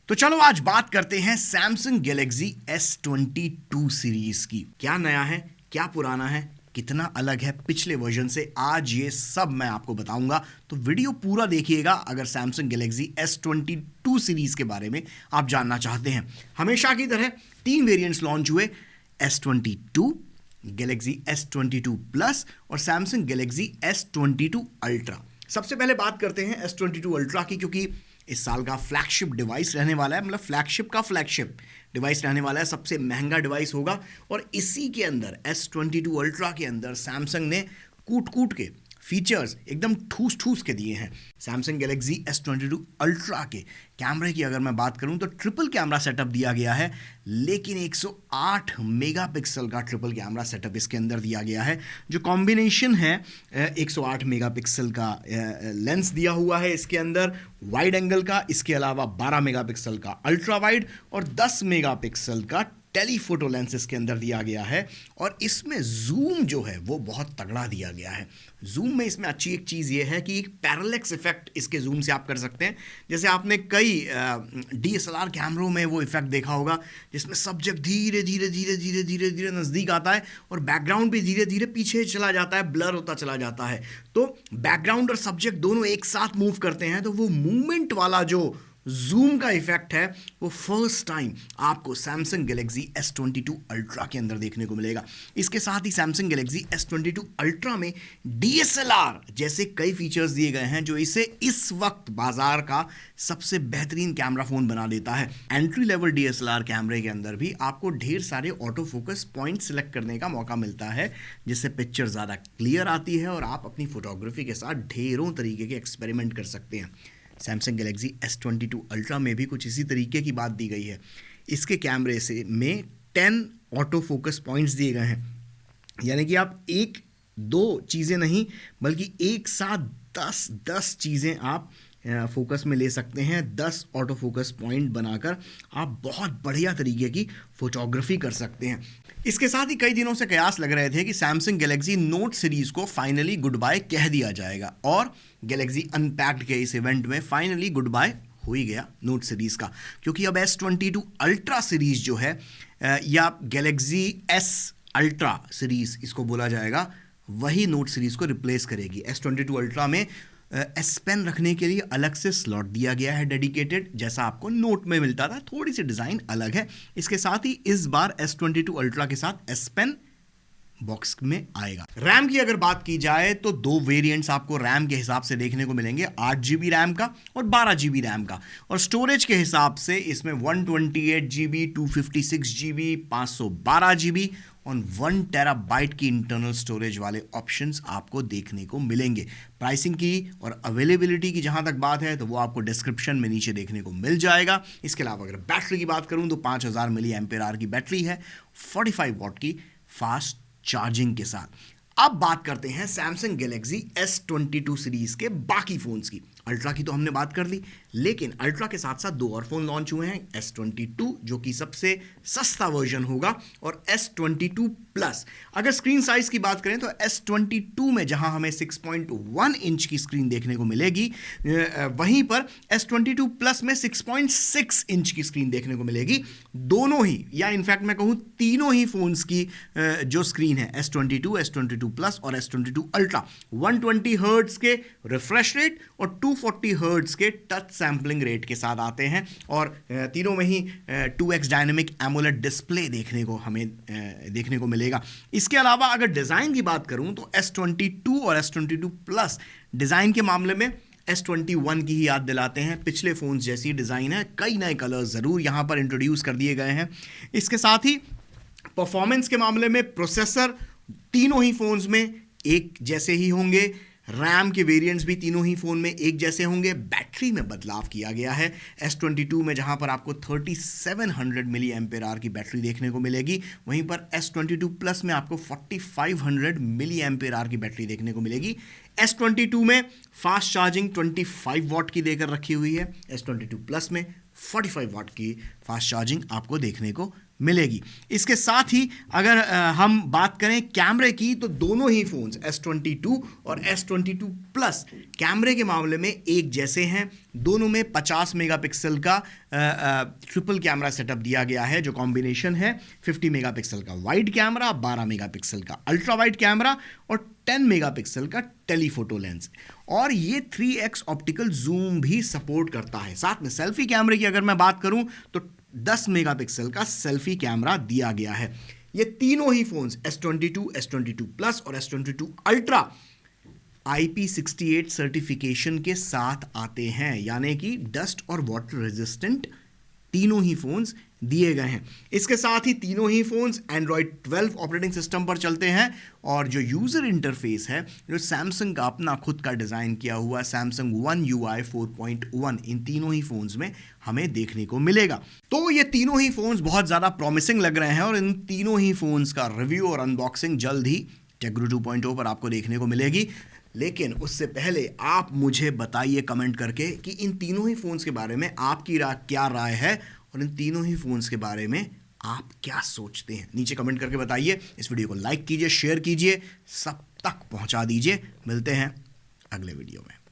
तो चलो आज बात करते हैं सैमसंग गैलेक्सी S22 सीरीज की। क्या नया है, क्या पुराना है, कितना अलग है पिछले वर्जन से, आज ये सब मैं आपको बताऊंगा। तो वीडियो पूरा देखिएगा अगर सैमसंग गैलेक्सी S22 सीरीज के बारे में आप जानना चाहते हैं। हमेशा की तरह 3 वेरिएंट्स लॉन्च हुए, S22, गैलेक्सी S22 प्लस और सैमसंग गैलेक्सी S22 अल्ट्रा। सबसे पहले बात करते हैं S22 अल्ट्रा की, क्योंकि इस साल का फ्लैगशिप डिवाइस रहने वाला है, मतलब फ्लैगशिप का फ्लैगशिप डिवाइस रहने वाला है, सबसे महंगा डिवाइस होगा। और इसी के अंदर S22 अल्ट्रा के अंदर सैमसंग ने कूट कूट के फीचर्स एकदम ठूस ठूस के दिए हैं। सैमसंग गैलेक्सी S22 अल्ट्रा के कैमरे की अगर मैं बात करूं तो ट्रिपल कैमरा सेटअप दिया गया है, लेकिन 108 मेगापिक्सल का ट्रिपल कैमरा सेटअप इसके अंदर दिया गया है। जो कॉम्बिनेशन है 108 मेगापिक्सल का लेंस दिया हुआ है इसके अंदर वाइड एंगल का, इसके अलावा 12 मेगापिक्सल का अल्ट्रा वाइड और 10 मेगापिक्सल का टेलीफोटो लेंस इसके अंदर दिया गया है। और इसमें जूम जो है वो बहुत तगड़ा दिया गया है। जूम में इसमें अच्छी एक चीज़ ये है कि एक पैरेलैक्स इफेक्ट इसके जूम से आप कर सकते हैं। जैसे आपने कई DSLR कैमरों में वो इफेक्ट देखा होगा जिसमें सब्जेक्ट धीरे धीरे धीरे धीरे धीरे धीरे नज़दीक आता है और बैकग्राउंड भी धीरे धीरे पीछे चला जाता है, ब्लर होता चला जाता है। तो बैकग्राउंड और सब्जेक्ट दोनों एक साथ मूव करते हैं, तो वो मूवमेंट वाला जो जूम का इफेक्ट है वो फर्स्ट टाइम आपको सैमसंग गैलेक्सी S22 अल्ट्रा के अंदर देखने को मिलेगा। इसके साथ ही सैमसंग गैलेक्सी S22 अल्ट्रा में DSLR जैसे कई फीचर्स दिए गए हैं जो इसे इस वक्त बाजार का सबसे बेहतरीन कैमरा फोन बना देता है। एंट्री लेवल DSLR कैमरे के अंदर भी आपको ढेर सारे ऑटो फोकस पॉइंट सिलेक्ट करने का मौका मिलता है, जिससे पिक्चर ज़्यादा क्लियर आती है और आप अपनी फोटोग्राफी के साथ ढेरों तरीके के एक्सपेरिमेंट कर सकते हैं। सैमसंग गैलेक्सी S22 अल्ट्रा में भी कुछ इसी तरीके की बात दी गई है। इसके कैमरे से में 10 ऑटो फोकस पॉइंट्स दिए गए हैं, यानी कि आप एक दो चीज़ें नहीं बल्कि एक साथ 10 चीज़ें आप फोकस में ले सकते हैं। 10 ऑटो फोकस पॉइंट बनाकर आप बहुत बढ़िया तरीके की फोटोग्राफी कर सकते हैं। इसके साथ ही कई दिनों से कयास लग रहे थे कि सैमसंग गैलेक्सी नोट सीरीज को फाइनली गुड बाय कह दिया जाएगा, और गैलेक्सी अनपैक्ड के इस इवेंट में फाइनली गुड बाय हो ही गया नोट सीरीज का, क्योंकि अब S22 अल्ट्रा सीरीज जो है या गैलेक्सी S अल्ट्रा सीरीज इसको बोला जाएगा, वही नोट सीरीज को रिप्लेस करेगी। S22 अल्ट्रा में S पेन रखने के लिए अलग से स्लॉट दिया गया है डेडिकेटेड, जैसा आपको नोट में मिलता था, थोड़ी सी डिज़ाइन अलग है। इसके साथ ही इस बार S22 अल्ट्रा के साथ S पेन बॉक्स में आएगा। रैम की अगर बात की जाए तो 2 वेरिएंट्स आपको रैम के हिसाब से देखने को मिलेंगे, 8 GB रैम का और 12 GB रैम का। और स्टोरेज के हिसाब से इसमें 128 GB, 256 GB, 512 GB और 1 TB की इंटरनल स्टोरेज वाले ऑप्शंस आपको देखने को मिलेंगे। प्राइसिंग की और अवेलेबिलिटी की जहां तक बात है तो वो आपको डिस्क्रिप्शन में नीचे देखने को मिल जाएगा। इसके अलावा अगर बैटरी की बात करूं तो 5000 mAh की बैटरी है, 45 वॉट की फास्ट चार्जिंग के साथ। अब बात करते हैं सैमसंग गैलेक्सी S22 सीरीज के बाकी फोन्स की। अल्ट्रा की तो हमने बात कर ली, लेकिन अल्ट्रा के साथ साथ 2 और फोन लॉन्च हुए हैं, S22 जो कि सबसे सस्ता वर्जन होगा और S22 प्लस। अगर स्क्रीन साइज की बात करें तो S22 में जहां हमें 6.1 इंच की स्क्रीन देखने को मिलेगी, वहीं पर S22 प्लस में 6.6 इंच की स्क्रीन देखने को मिलेगी। दोनों ही, या इनफैक्ट मैं कहूं तीनों ही फोन्स की जो स्क्रीन है S22, S22 प्लस और S22 अल्ट्रा 120 हर्ट्ज के रिफ्रेश रेट और 240 हर्ट्ज के टच सैम्पलिंग रेट के साथ आते हैं, और तीनों में ही 2x डायनेमिक एमोलेड डिस्प्ले हमें देखने को मिलेगा। इसके अलावा अगर डिज़ाइन की बात करूं तो S22 और S22 प्लस डिज़ाइन के मामले में S21 की ही याद दिलाते हैं। पिछले फोन्स जैसी डिज़ाइन है, कई नए कलर्स ज़रूर यहाँ पर इंट्रोड्यूस कर दिए गए हैं। इसके साथ ही परफॉर्मेंस के मामले में प्रोसेसर तीनों ही फोन्स में एक जैसे ही होंगे, रैम के वेरिएंट्स भी तीनों ही फ़ोन में एक जैसे होंगे। बैटरी में बदलाव किया गया है S22 में, जहां पर आपको 3700 mAh की बैटरी देखने को मिलेगी, वहीं पर S22 प्लस में आपको 4500 mAh की बैटरी देखने को मिलेगी। S22 में फास्ट चार्जिंग 25 वाट की देकर रखी हुई है, S22 प्लस में 45 वाट की फास्ट चार्जिंग आपको देखने को मिलेगी। इसके साथ ही अगर हम बात करें कैमरे की, तो दोनों ही फोन्स S22 और S22 प्लस कैमरे के मामले में एक जैसे हैं। दोनों में 50 मेगापिक्सल का ट्रिपल कैमरा सेटअप दिया गया है, जो कॉम्बिनेशन है 50 मेगापिक्सल का वाइड कैमरा, 12 मेगापिक्सल का अल्ट्रा वाइड कैमरा और 10 मेगापिक्सल का टेलीफोटो लेंस, और ये 3x ऑप्टिकल जूम भी सपोर्ट करता है। साथ में सेल्फी कैमरे की अगर मैं बात करूं तो 10 मेगापिक्सल का सेल्फी कैमरा दिया गया है। ये तीनों ही फोन्स S22, S22 प्लस और S22 अल्ट्रा IP68 सर्टिफिकेशन के साथ आते हैं, यानी कि डस्ट और वाटर रेजिस्टेंट तीनों ही फोन्स दिए गए हैं। इसके साथ ही तीनों ही फोन्स Android 12 ऑपरेटिंग सिस्टम पर चलते हैं, और जो यूज़र इंटरफेस है, जो सैमसंग का अपना खुद का डिज़ाइन किया हुआ सैमसंग One UI 4.1 इन तीनों ही फोन्स में हमें देखने को मिलेगा। तो ये तीनों ही फोन्स बहुत ज़्यादा प्रॉमिसिंग लग रहे हैं, और इन तीनों ही फोन्स का रिव्यू और अनबॉक्सिंग जल्द ही टेकगुरु 2.0 पर आपको देखने को मिलेगी। लेकिन उससे पहले आप मुझे बताइए कमेंट करके कि इन तीनों ही फ़ोन्स के बारे में आपकी क्या राय है, और इन तीनों ही फ़ोन्स के बारे में आप क्या सोचते हैं। नीचे कमेंट करके बताइए। इस वीडियो को लाइक कीजिए, शेयर कीजिए, सब तक पहुंचा दीजिए। मिलते हैं अगले वीडियो में।